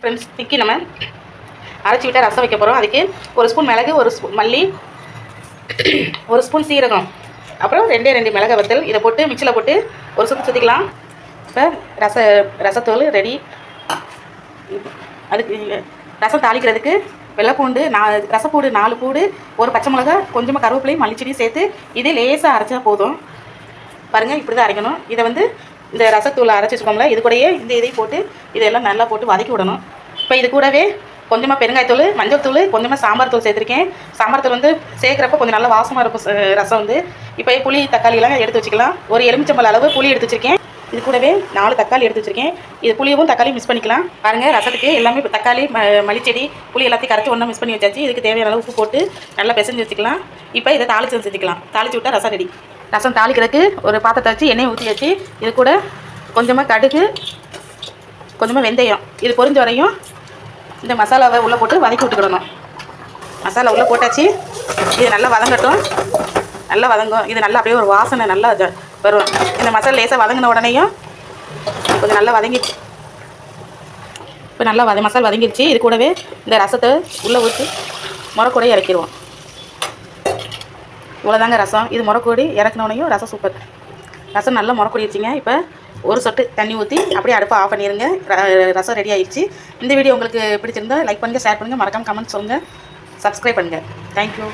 Friends, திக்கி நம்ம அரைச்சி விட்டால் ரசம் வைக்க போகிறோம். அதுக்கு ஒரு ஸ்பூன் மிளகு, ஒரு ஸ்பூன் மல்லி, ஒரு ஸ்பூன் சீரகம், அப்புறம் 2 மிளகாய் வத்தல். இதை போட்டு மிக்சியில் போட்டு ஒரு சுற்றி சுற்றிக்கலாம். இப்போ ரசத்தூள் ரெடி. அதுக்கு ரசம் தாளிக்கிறதுக்கு வெள்ளைப்பூண்டு ரசப்பூடு 4 பூடு, ஒரு பச்சை மிளகா, கொஞ்சமாக கருவேப்பிலையும் மல்லிச்செடியும் சேர்த்து இதே லேசாக அரைச்சா போதும். பாருங்கள், இப்படி தான் அரைக்கணும். இதை இந்த ரசத்தூளை அரைச்சி வச்சுக்கோங்களேன். இது கூடயே இதையும் போட்டு இதெல்லாம் நல்லா போட்டு வதக்கி விடணும். இப்போ இது கூடவே கொஞ்சமாக பெருங்காயத்தூள், மஞ்சள் தூள், கொஞ்சமாக சாம்பார் தூள் சேர்த்துருக்கேன். சாம்பார் தூள் சேர்க்குறப்ப கொஞ்சம் நல்லா வாசமாக இருக்கும் ரசம். இப்போ புளி தக்காளியெல்லாம் எடுத்து வச்சுக்கலாம். ஒரு எலுமிச்சம்பழ அளவு புளி எடுத்து வச்சுருக்கேன். இது கூடவே 4 தக்காளி எடுத்து வச்சுருக்கேன். இது புளியவும் தக்காளியும் மிக்ஸ் பண்ணிக்கலாம். பாருங்கள், ரசத்துக்கு எல்லாமே தக்காளி, மல்லிச்செடி, புளி எல்லாத்தையும் கரைச்சி ஒன்றா மிக்ஸ் பண்ணி வச்சாச்சு. இதுக்கு தேவையான அளவு உப்பு போட்டு நல்லா பிசைஞ்சு வச்சுக்கலாம். இப்போ இதை தாளித்து வச்சுக்கலாம். தாளித்து விட்டால் ரசம் ரெடி. ரசம் தாளிக்கிறதுக்கு ஒரு பாத்திரத்தை வச்சு எண்ணெய் ஊற்றி வச்சு இது கூட கொஞ்சமாக கடுகு, கொஞ்சமாக வெந்தயம், இது பொரிஞ்ச வரையும் இந்த மசாலாவை உள்ளே போட்டு வதக்கி விட்டுக்கிடணும். மசாலா உள்ளே போட்டாச்சு. இது நல்லா வதங்கட்டும். நல்லா வதங்கும். இது நல்லா அப்படியே ஒரு வாசனை நல்லா வரும். இந்த மசாலா லேசாக வதங்கின உடனேயும் கொஞ்சம் நல்லா இப்போ நல்லா மசாலா வதங்கிடுச்சு. இது கூடவே இந்த ரசத்தை உள்ளே ஊற்றி முறக்கூட இறக்கிடுவோம். இவ்வளோதாங்க ரசம். இது முறக்கூடி இறக்குனோடனையும் ரசம் சூப்பர். ரசம் நல்லா முறக்கூடிடுச்சிங்க. இப்போ ஒரு சொட்டு தண்ணி ஊற்றி அப்படியே அடுப்பை ஆஃப் பண்ணிடுங்க. ரசம் ரெடி ஆகிடுச்சு. இந்த வீடியோ உங்களுக்கு பிடிச்சிருந்தா லைக் பண்ணுங்கள், ஷேர் பண்ணுங்கள், மறக்காமல் கமெண்ட் சொல்லுங்கள், சப்ஸ்கிரைப் பண்ணுங்கள். தேங்க்யூ.